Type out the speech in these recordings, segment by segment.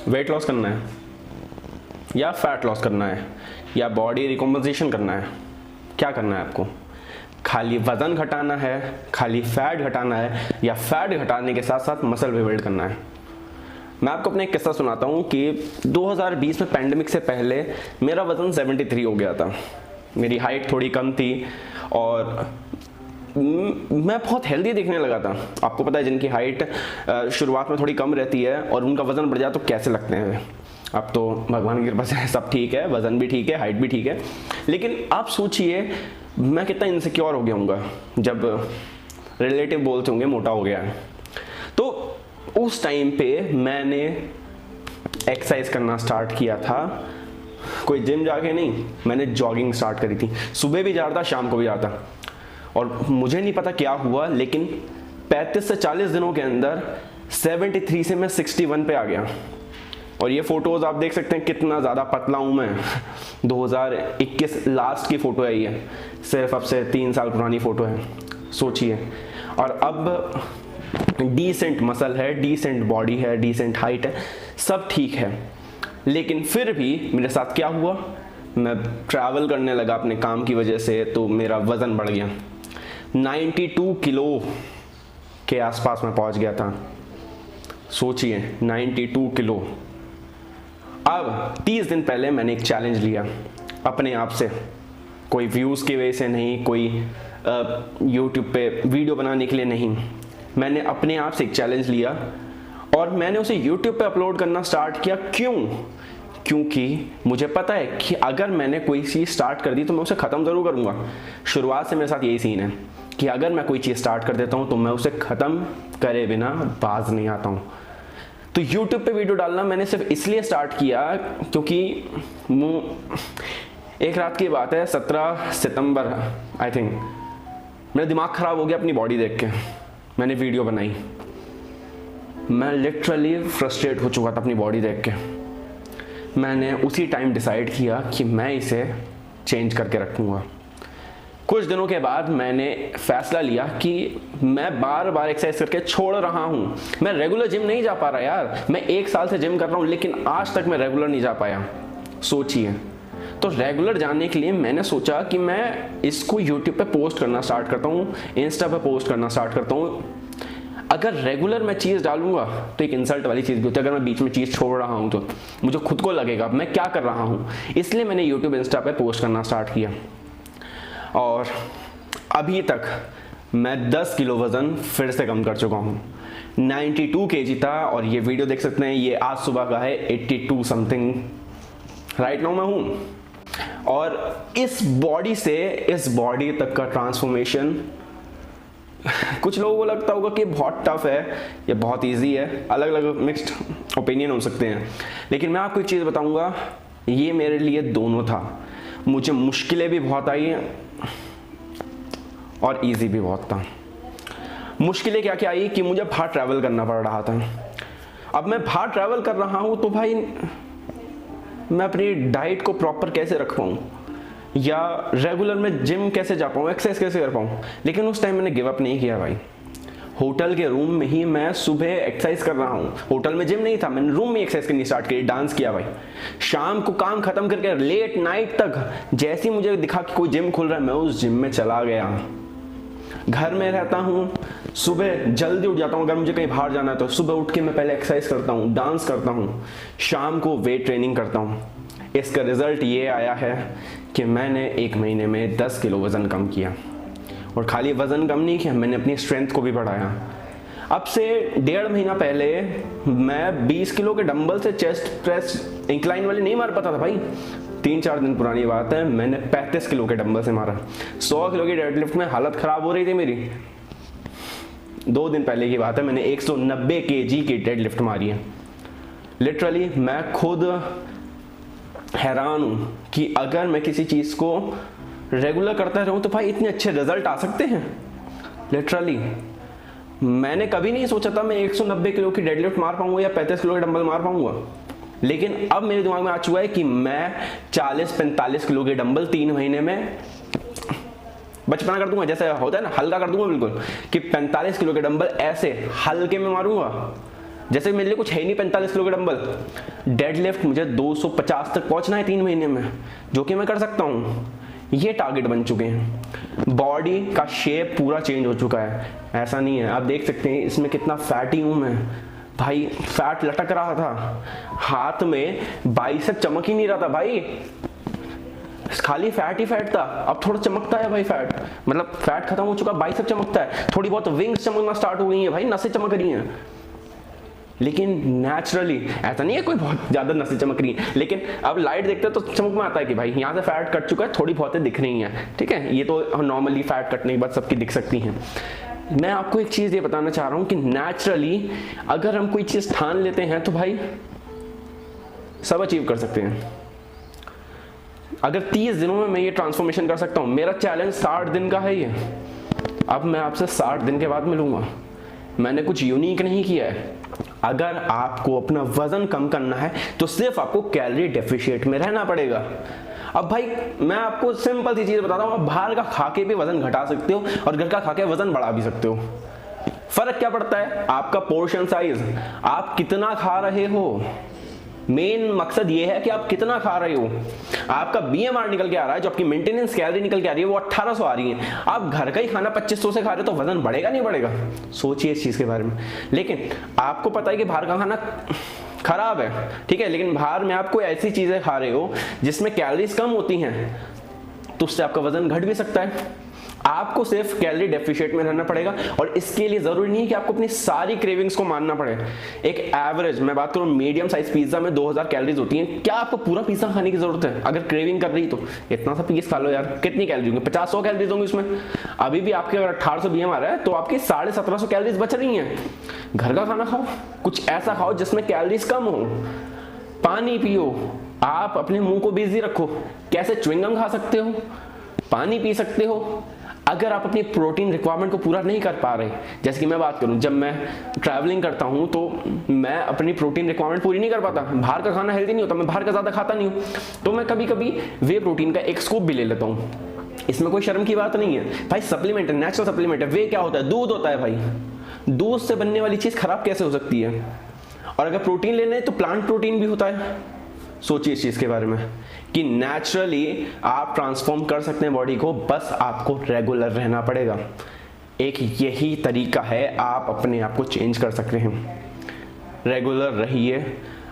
Weight loss करना है या फैट लॉस करना है या बॉडी रिकम्पोजिशन करना है, क्या करना है आपको? खाली वजन घटाना है, खाली फैट घटाना है, या फैट घटाने के साथ साथ मसल भी बिल्ड करना है? मैं आपको अपना एक किस्सा सुनाता हूँ कि 2020 में पैंडेमिक से पहले मेरा वज़न 73 हो गया था। मेरी हाइट थोड़ी कम थी और मैं बहुत हेल्दी दिखने लगा था। आपको पता है जिनकी हाइट शुरुआत में थोड़ी कम रहती है और उनका वज़न बढ़ जाए तो कैसे लगते हैं। अब तो भगवान की कृपा से सब ठीक है, वज़न भी ठीक है, हाइट भी ठीक है, लेकिन आप सोचिए मैं कितना इनसिक्योर हो गया हूँगा जब रिलेटिव बोलते होंगे मोटा हो गया है। तो उस टाइम पे मैंने एक्सरसाइज करना स्टार्ट किया था, कोई जिम जाके नहीं, मैंने जॉगिंग स्टार्ट करी थी। सुबह भी जा रहा था, शाम को भी जा रहा था, और मुझे नहीं पता क्या हुआ लेकिन 35 से 40 दिनों के अंदर 73 से मैं 61 पे आ गया। और ये फोटोज आप देख सकते हैं कितना ज़्यादा पतला हूँ मैं। 2021 लास्ट की फ़ोटो है ये, सिर्फ अब से 3 साल पुरानी फ़ोटो है, सोचिए। और अब डिसेंट मसल है, डिसेंट बॉडी है, डिसेंट हाइट है, सब ठीक है। लेकिन फिर भी मेरे साथ क्या हुआ, मैं ट्रैवल करने लगा अपने काम की वजह से, तो मेरा वज़न बढ़ गया। 92 किलो के आसपास मैं पहुंच गया था, सोचिए 92 किलो। अब 30 दिन पहले मैंने एक चैलेंज लिया अपने आप से, कोई व्यूज़ की वजह से नहीं, कोई यूट्यूब पे वीडियो बनाने के लिए नहीं, मैंने अपने आप से एक चैलेंज लिया और मैंने उसे यूट्यूब पे अपलोड करना स्टार्ट किया। क्यों? क्योंकि मुझे पता है कि अगर मैंने कोई चीज़ स्टार्ट कर दी तो मैं उसे ख़त्म ज़रूर करूँगा। शुरुआत से मेरे साथ यही सीन है कि अगर मैं कोई चीज़ स्टार्ट कर देता हूँ तो मैं उसे ख़त्म करे बिना बाज नहीं आता हूँ। तो YouTube पे वीडियो डालना मैंने सिर्फ इसलिए स्टार्ट किया क्योंकि एक रात की बात है, 17 सितंबर आई थिंक, मेरा दिमाग ख़राब हो गया अपनी बॉडी देख के। मैंने वीडियो बनाई, मैं लिटरली फ्रस्ट्रेट हो चुका था अपनी बॉडी देख के। मैंने उसी टाइम डिसाइड किया कि मैं इसे चेंज करके रखूँगा। कुछ दिनों के बाद मैंने फैसला लिया कि मैं बार बार एक्सरसाइज करके छोड़ रहा हूँ। मैं रेगुलर जिम नहीं जा पा रहा यार, मैं 1 साल से जिम कर रहा हूँ लेकिन आज तक मैं रेगुलर नहीं जा पाया, सोचिए। तो रेगुलर जाने के लिए मैंने सोचा कि मैं इसको यूट्यूब पे पोस्ट करना स्टार्ट करता हूँ, इंस्टा पे पोस्ट करना स्टार्ट करता हूँ। अगर रेगुलर मैं चीज़ डालूंगा तो एक इंसल्ट वाली चीज़ भी होती है, अगर मैं बीच में चीज़ छोड़ रहा हूँ तो मुझे खुद को लगेगा मैं क्या कर रहा हूँ। इसलिए मैंने यूट्यूब इंस्टा पे पोस्ट करना स्टार्ट किया और अभी तक मैं 10 किलो वज़न फिर से कम कर चुका हूँ। 92 kg था और ये वीडियो देख सकते हैं, ये आज सुबह का है, 82 समथिंग राइट नाउ मैं हूँ। और इस बॉडी से इस बॉडी तक का ट्रांसफॉर्मेशन कुछ लोगों को लगता होगा कि बहुत टफ है या बहुत इजी है, अलग अलग मिक्स्ड ओपिनियन हो सकते हैं, लेकिन मैं आपको एक चीज़ बताऊंगा, ये मेरे लिए दोनों था। मुझे मुश्किलें भी बहुत आई और इजी भी बहुत था। मुश्किलें क्या क्या आई कि मुझे बाहर ट्रैवल करना पड़ रहा था। अब मैं बाहर ट्रैवल कर रहा हूँ तो भाई मैं अपनी डाइट को प्रॉपर कैसे रख पाऊँ, या रेगुलर में जिम कैसे जा पाऊँ, एक्सरसाइज कैसे कर पाऊँ। लेकिन उस टाइम मैंने गिव अप नहीं किया भाई। होटल के रूम में ही मैं सुबह एक्सरसाइज कर रहा हूँ, होटल में जिम नहीं था, मैंने रूम में एक्सरसाइज करनी स्टार्ट की, डांस किया भाई। शाम को काम खत्म करके लेट नाइट तक जैसे ही मुझे दिखा कि कोई जिम खुल रहा है मैं उस जिम में चला गया। घर में रहता हूँ, सुबह जल्दी उठ जाता हूँ, अगर मुझे कहीं बाहर जाना है तो सुबह उठ के मैं पहले एक्सरसाइज करता हूँ, डांस करता हूँ, शाम को वेट ट्रेनिंग करता हूँ। इसका रिजल्ट ये आया है कि मैंने 1 महीने में 10 किलो वज़न कम किया। और खाली वज़न कम नहीं किया, मैंने अपनी स्ट्रेंथ को भी बढ़ाया। अब से 1.5 महीना पहले मैं 20 किलो के डंबल से चेस्ट प्रेस इंक्लाइन वाले नहीं मार पाता था भाई। 3-4 दिन पुरानी बात है, मैंने 35 किलो के डंबल से मारा। 100 किलो की डेडलिफ्ट में हालत ख़राब हो रही थी मेरी। 2 दिन पहले की बात है, मैंने 190 kg की डेडलिफ्ट मारी है। लिटरली मैं खुद हैरान हूँ कि अगर मैं किसी चीज़ को रेगुलर करता रहूँ तो भाई इतने अच्छे रिजल्ट आ सकते हैं। लिटरली मैंने कभी नहीं सोचा था मैं 190 किलो की डेडलिफ्ट मार पाऊंगा या 35 किलो के डंबल मार पाऊंगा, लेकिन अब मेरे दिमाग में आ चुका है कि मैं 40-45 किलो के डंबल 3 महीने में बचपना कर दूंगा, जैसे होता है ना हल्का कर दूंगा बिल्कुल, कि 45 किलो के डंबल ऐसे हल्के में मारूंगा जैसे मेरे लिए कुछ है नहीं 45 किलो का डंबल, डेड लिफ्ट मुझे 250 तक पहुंचना है 3 महीने में, जो कि मैं कर सकता हूँ। ये टारगेट बन चुके हैं। बॉडी का शेप पूरा चेंज हो चुका है, ऐसा नहीं है। आप देख सकते हैं इसमें कितना फैटी हूँ मैं भाई, फैट लटक रहा था हाथ में, बाइसेप चमक ही नहीं रहा था भाई, खाली फैट ही फैट था। अब थोड़ा चमकता है भाई फैट, मतलब फैट खत्म हो चुका, बाइसेप चमकता है, थोड़ी बहुत विंग्स चमकना स्टार्ट हो गई है भाई, नसें चमक रही हैं। लेकिन नेचुरली ऐसा नहीं है कोई बहुत ज्यादा नसें चमक रही है, लेकिन अब लाइट देखते हैं तो समझ में आता है कि भाई यहाँ से फैट कट चुका है, थोड़ी बहुत दिख रही है, ठीक है। ये तो नॉर्मली फैट कटने के बाद सबकी दिख सकती हैं। मैं आपको एक चीज ये बताना चाह रहा हूं कि नेचुरली अगर हम कोई चीज ठान लेते हैं तो भाई सब अचीव कर सकते हैं। अगर 30 दिनों में मैं ये ट्रांसफॉर्मेशन कर सकता हूं, मेरा चैलेंज 60 दिन का है ये। अब मैं आपसे 60 दिन के बाद मिलूंगा, मैंने कुछ यूनिक नहीं किया है। अगर आपको अपना वजन कम करना है तो सिर्फ आपको कैलोरी डेफिशिएट में रहना पड़ेगा। अब भाई मैं आपको सिंपल सी चीज बताता हूं, आप बाहर का खा के भी वजन घटा सकते हो और घर का खा के वजन बढ़ा भी सकते हो। फर्क क्या पड़ता है? आपका पोर्शन साइज, आप कितना खा रहे हो। मेन मकसद ये है कि आप कितना खा रहे हो। आपका बीएमआर निकल के आ रहा है, जो आपकी मेंटेनेंस कैलोरी निकल के आ रही है वो 1800 आ रही है, आप घर का ही खाना 2500 से खा रहे हो, तो वजन बढ़ेगा नहीं बढ़ेगा? सोचिए इस चीज के बारे में। लेकिन आपको पता है कि बाहर का खाना खराब है, ठीक है, लेकिन बाहर में आप कोई ऐसी चीजें खा रहे हो जिसमें कैलोरीज कम होती हैं, तो उससे आपका वजन घट भी सकता है। आपको सिर्फ कैलोरी डेफिशिएट में रहना पड़ेगा और इसके लिए जरूरी नहीं है कि आपको अपनी सारी क्रेविंग्स को मानना पड़े। एक एवरेज मैं बात करूं, मीडियम साइज पिज्जा में 2000 कैलोरीज होती हैं। क्या आपको पूरा पिज्जा खाने की जरूरत है? अगर क्रेविंग कर रही तो इतना सा पीस खा लो यार, कितनी कैलोरी होंगी? 50-100 कैलोरीज होंगी उसमें। अभी भी आपके अगर 1800 बीएम आ रहा है तो आपकी 1750 कैलोरीज बच रही हैं। घर का खाना खाओ, कुछ ऐसा खाओ जिसमें कैलोरीज कम हो, पानी पियो, आप अपने मुंह को बिजी रखो। कैसे? च्युइंगम खा सकते हो, पानी पी सकते हो। अगर आप अपनी प्रोटीन रिक्वायरमेंट को पूरा नहीं कर पा रहे, जैसे कि मैं बात करूं, जब मैं ट्रैवलिंग करता हूं तो मैं अपनी प्रोटीन रिक्वायरमेंट पूरी नहीं कर पाता, बाहर का खाना हेल्दी नहीं होता, मैं बाहर का ज्यादा खाता नहीं हूं, तो मैं कभी कभी वे प्रोटीन का एक स्कूप भी ले लेता हूं। इसमें कोई शर्म की बात नहीं है भाई, सप्लीमेंट है, नेचुरल सप्लीमेंट है। वे क्या होता है? दूध होता है भाई। दूध से बनने वाली चीज खराब कैसे हो सकती है? और अगर प्रोटीन लेने तो प्लांट प्रोटीन भी होता है। सोचिए इस चीज के बारे में कि नेचुरली आप ट्रांसफॉर्म कर सकते हैं बॉडी को, बस आपको रेगुलर रहना पड़ेगा। एक यही तरीका है, आप अपने आप को चेंज कर सकते हैं। रेगुलर रहिए,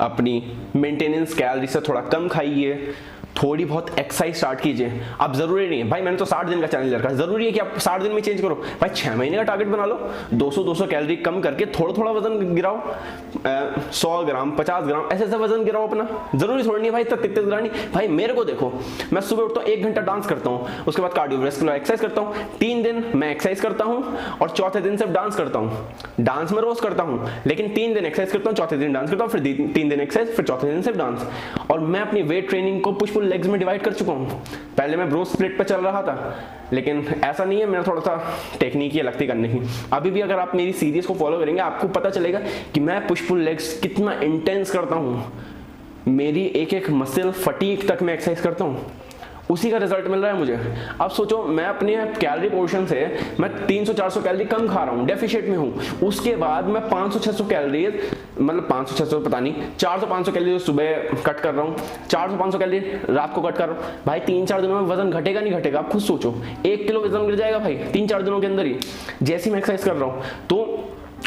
अपनी मेंटेनेंस कैलोरी से थोड़ा कम खाइए, थोड़ी बहुत एक्सरसाइज स्टार्ट कीजिए। अब जरूरी नहीं है भाई, मैंने तो 60 दिन का चैलेंज रखा है, जरूरी है कि आप 60 दिन में चेंज करो भाई। 6 महीने का टारगेट बना लो, 200-200 कैलोरी कम करके थोड़ा थोड़ा वजन गिराओ, 100 ग्राम 50 ग्राम ऐसे ऐसे वजन गिराओ अपना। जरूरी थोड़ी नहीं भाई तब 33 ग्राम नहीं भाई। मेरे को देखो, मैं सुबह उठता हूँ, 1 घंटा डांस करता हूँ, उसके बाद कार्डियोवास्कुलर एक्सरसाइज करता हूँ, 3 दिन मैं एक्सरसाइज करता हूँ और चौथे दिन सिर्फ डांस करता हूँ। डांस में रोज करता हूँ, लेकिन 3 दिन एक्सरसाइज करता हूँ, चौथे दिन डांस करता हूँ, फिर 3 दिन एक्सरसाइज, फिर चौथे दिन सिर्फ डांस। और मैं अपनी वेट ट्रेनिंग को पुश पुल लेग्स में डिवाइड कर चुका हूं। पहले मैं ब्रो स्प्लिट पे चल रहा था, लेकिन ऐसा नहीं है, मेरा थोड़ा सा टेक्निक ये लगती करने की। अभी भी अगर आप मेरी सीरीज को फॉलो करेंगे आपको पता चलेगा कि मैं पुश पुल लेग्स कितना इंटेंस करता हूं। मेरी एक एक मसल फटीक तक मैं एक्सरसाइज करता हूं, उसी का रिजल्ट मिल रहा है मुझे। अब सोचो, मैं अपने कैलोरी पोर्शन से मैं 300-400 कैलोरी कम खा रहा हूँ, डेफिशिएट में हूँ। उसके बाद मैं 500-600 कैलोरी, मतलब 500-600 पता नहीं, 400-500 कैलोरी सुबह कट कर रहा हूँ, 400-500 कैलोरी रात को कट कर रहा हूँ। भाई 3-4 दिनों में वजन घटेगा नहीं घटेगा? आप खुद सोचो, 1 किलो वजन गिर जाएगा भाई 3-4 दिनों के अंदर ही, जैसे मैं एक्सरसाइज कर रहा हूँ। तो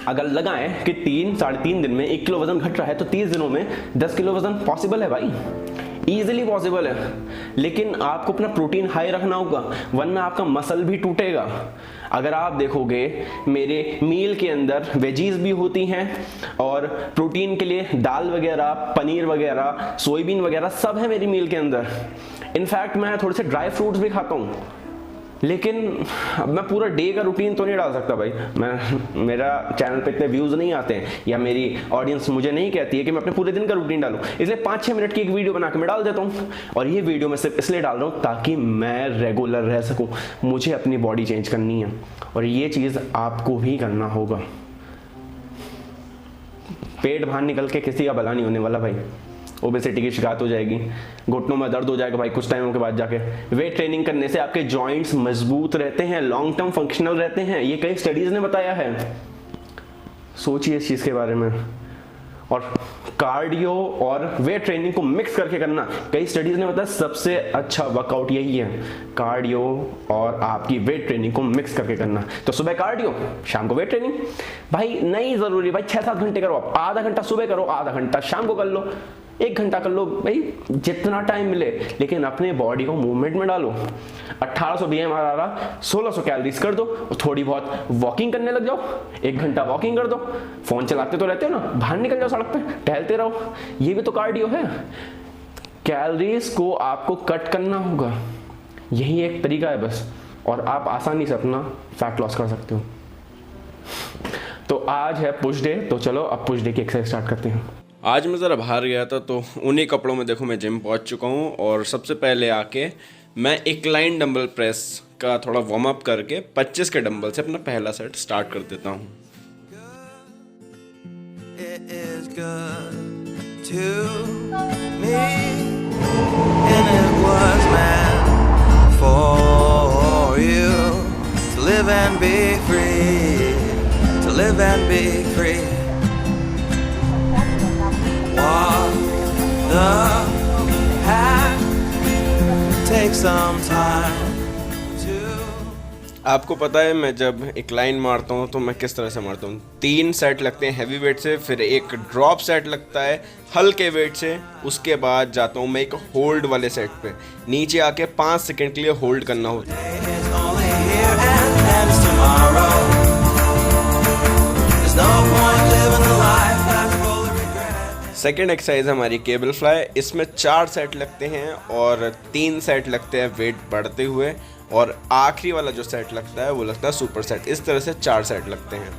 अगर लगाएं कि 3-3.5 दिन में 1 किलो वजन घट रहा है, तो 30 दिनों में 10 किलो वजन पॉसिबल है भाई, इजीली पॉसिबल है। लेकिन आपको अपना प्रोटीन हाई रखना होगा, वरना आपका मसल भी टूटेगा। अगर आप देखोगे मेरे मील के अंदर वेजीज भी होती हैं और प्रोटीन के लिए दाल वगैरह, पनीर वगैरह, सोयाबीन वगैरह सब है मेरी मील के अंदर। इनफैक्ट मैं थोड़े से ड्राई फ्रूट्स भी खाता हूँ, लेकिन अब मैं पूरा डे का रूटीन तो नहीं डाल सकता भाई। मेरा चैनल पे इतने व्यूज नहीं आते हैं, या मेरी ऑडियंस मुझे नहीं कहती है कि मैं अपने पूरे दिन का रूटीन डालूं, इसलिए 5-6 मिनट की एक वीडियो बना के मैं डाल देता हूं। और ये वीडियो मैं सिर्फ इसलिए डाल रहा हूं ताकि मैं रेगुलर रह सकूं। मुझे अपनी बॉडी चेंज करनी है और ये चीज आपको भी करना होगा। पेट बाहर निकल के किसी का भला नहीं होने वाला भाई, ओबेसिटी की शिकायत हो जाएगी, घुटनों में दर्द हो जाएगा भाई कुछ टाइम के बाद जाके। वेट ट्रेनिंग करने से आपके जॉइंट्स मजबूत रहते हैं, लॉन्ग टर्म फंक्शनल रहते हैं, ये कई स्टडीज ने बताया है। सोचिए इस चीज के बारे में। और कार्डियो और वेट ट्रेनिंग को मिक्स करके करना, कई स्टडीज ने बताया सबसे अच्छा वर्कआउट यही है, कार्डियो और आपकी वेट ट्रेनिंग को मिक्स करके करना। तो सुबह कार्डियो, शाम को वेट ट्रेनिंग। भाई नहीं जरूरी भाई 6-7 घंटे करो, आप आधा घंटा सुबह करो, आधा घंटा शाम को कर लो, 1 घंटा कर लो, भाई जितना टाइम मिले, लेकिन अपने बॉडी को मूवमेंट में डालो। 1800 BMR आ रहा, 1600 कैलोरीज कर दो, थोड़ी बहुत वॉकिंग करने लग जाओ, 1 घंटा वॉकिंग कर दो। फोन चलाते तो रहते हो ना, बाहर निकल जाओ सड़क पे, टहलते रहो, ये भी तो कार्डियो है। कैलोरीज को आपको कट करना होगा, यही एक तरीका है बस, और आप आसानी से अपना फैट लॉस कर सकते हो। तो आज है पुश डे, तो चलो अब पुश डे की एक्सरसाइज स्टार्ट करते हैं। आज मैं ज़रा बाहर गया था तो उन्हीं कपड़ों में देखो मैं जिम पहुंच चुका हूं, और सबसे पहले आके मैं इंक्लाइन डंबल प्रेस का थोड़ा वार्म अप करके 25 के डंबल से अपना पहला सेट स्टार्ट कर देता हूं। आपको पता है मैं जब इंक्लाइन मारता हूँ तो मैं किस तरह से मारता हूँ। 3 सेट लगते हैं हैवी वेट से, फिर एक ड्रॉप सेट लगता है हल्के वेट से, उसके बाद जाता हूँ मैं एक होल्ड वाले सेट पे, नीचे आके 5 सेकंड के लिए होल्ड करना होता है। सेकेंड एक्सरसाइज हमारी केबल फ्लाई, इसमें 4 सेट लगते हैं और 3 सेट लगते हैं वेट बढ़ते हुए, और आखिरी वाला जो सेट लगता है वो लगता है सुपर सेट। इस तरह से 4 सेट लगते हैं।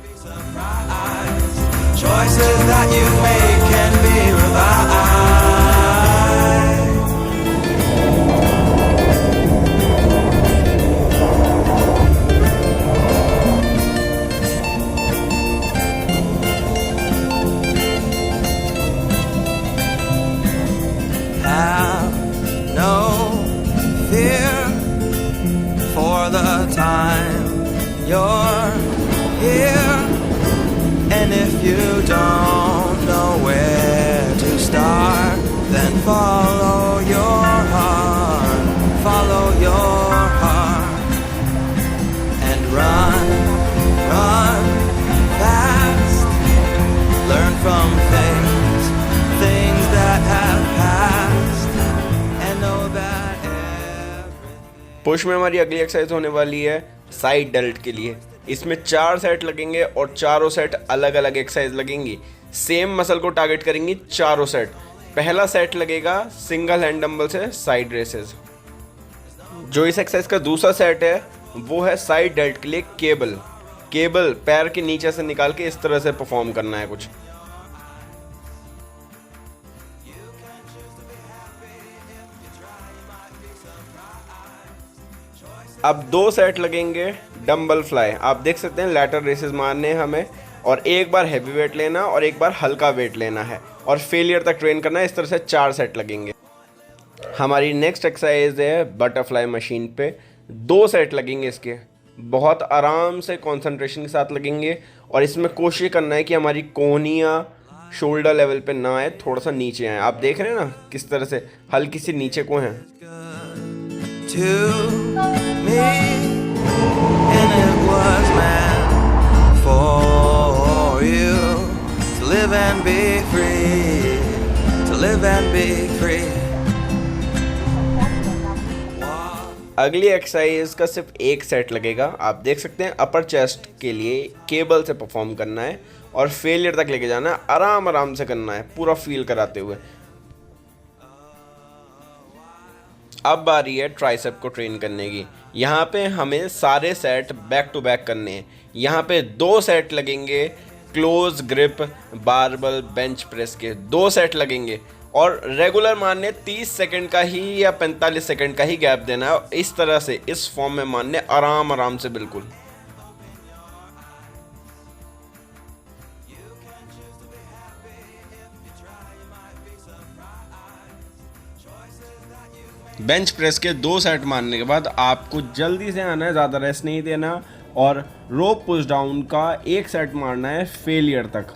You're here, and if you don't know where to start, then follow your heart, and run fast, learn from things that have passed, and know that push में हमारी अगली एक्सरसाइज होने वाली है साइड डेल्ट के लिए। इसमें 4 सेट लगेंगे और चारों सेट अलग अलग एक्सरसाइज लगेंगी, सेम मसल को टारगेट करेंगी चारों सेट। पहला सेट लगेगा सिंगल हैंड डंबल से साइड रेसेस। जो इस एक्सरसाइज का दूसरा सेट है वो है साइड डेल्ट के लिए केबल पैर के नीचे से निकाल के इस तरह से परफॉर्म करना है कुछ। अब 2 सेट लगेंगे डंबल फ्लाई। आप देख सकते हैं लैटर रेसेस मारने हैं हमें, और एक बार हैवी वेट लेना और एक बार हल्का वेट लेना है, और फेलियर तक ट्रेन करना है। इस तरह से 4 सेट लगेंगे। हमारी नेक्स्ट एक्सरसाइज है बटरफ्लाई मशीन पे। 2 सेट लगेंगे इसके, बहुत आराम से कंसंट्रेशन के साथ लगेंगे, और इसमें कोशिश करना है कि हमारी कोहनियाँ शोल्डर लेवल पे ना आए, थोड़ा सा नीचे आए। आप देख रहे हैं ना किस तरह से हल्की सी नीचे को हैं। and it was meant for you to live and be free, to live and be free. अगली एक्सरसाइज का सिर्फ 1 सेट लगेगा। आप देख सकते हैं अपर चेस्ट के लिए केबल से परफॉर्म करना है और फेलियर तक लेके जाना है, आराम आराम से करना है पूरा फील कराते हुए। अब बारी है ट्राइसेप को ट्रेन करने की। यहाँ पे हमें सारे सेट बैक टू बैक करने हैं। यहाँ पे 2 सेट लगेंगे close grip barbell bench press के, 2 सेट लगेंगे, और रेगुलर मारने 30 सेकंड का ही या 45 सेकंड का ही गैप देना है। इस तरह से इस फॉर्म में मारने आराम आराम से बिल्कुल। बेंच प्रेस के 2 सेट मारने के बाद आपको जल्दी से आना है, ज़्यादा रेस्ट नहीं देना, और रोप पुश डाउन का 1 सेट मारना है फेलियर तक।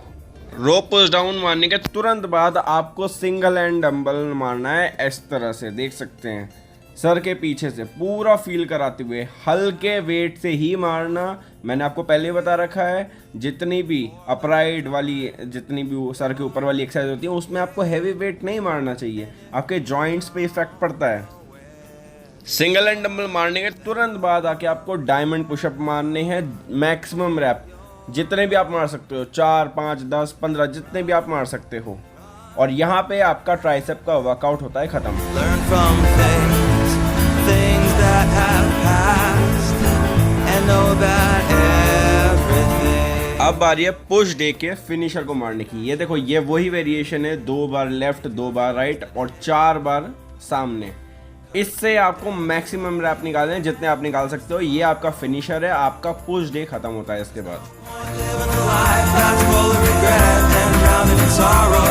रोप पुश डाउन मारने के तुरंत बाद आपको सिंगल हैंड डंबल मारना है इस तरह से, देख सकते हैं, सर के पीछे से पूरा फील कराते हुए हल्के वेट से ही मारना। मैंने आपको पहले बता रखा है, जितनी भी अपराइट वाली, जितनी भी सर के ऊपर वाली एक्सरसाइज होती है उसमें आपको हैवी वेट नहीं मारना चाहिए, आपके जॉइंट्स पे इफेक्ट पड़ता है। सिंगल हैंड डंबल मारने के तुरंत बाद आके आपको डायमंड पुशअप मारने हैं, मैक्सिमम रैप, जितने भी आप मार सकते हो, 4, 5, 10, 15, जितने भी आप मार सकते हो। और यहाँ पे आपका ट्राइसेप का वर्कआउट होता है खत्म। Learn from things that have passed, and know that everything. अब बारी है पुश डे के फिनिशर को मारने की। ये देखो, ये वही वेरिएशन है, 2 बार लेफ्ट, 2 बार राइट और 4 बार सामने। इससे आपको मैक्सिमम रैप निकालने हैं, जितने आप निकाल सकते हो। ये आपका फिनिशर है, आपका पुश डे खत्म होता है इसके बाद। Living a life that's full of regret and drowning in sorrow.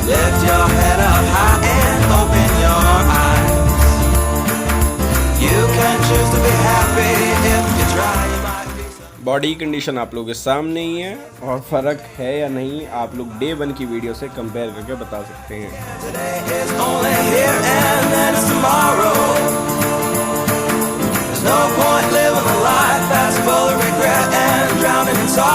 Lift your head up high and open your eyes. You can choose to be happy if you try. You might be so. Body condition आप लोगों के सामने ही है, और फर्क है या नहीं आप लोग डे 1 की वीडियो से कंपेयर करके बता सकते हैं। Today is only here and then it's tomorrow. There's no point living a life that's full of regret and drowning in sorrow.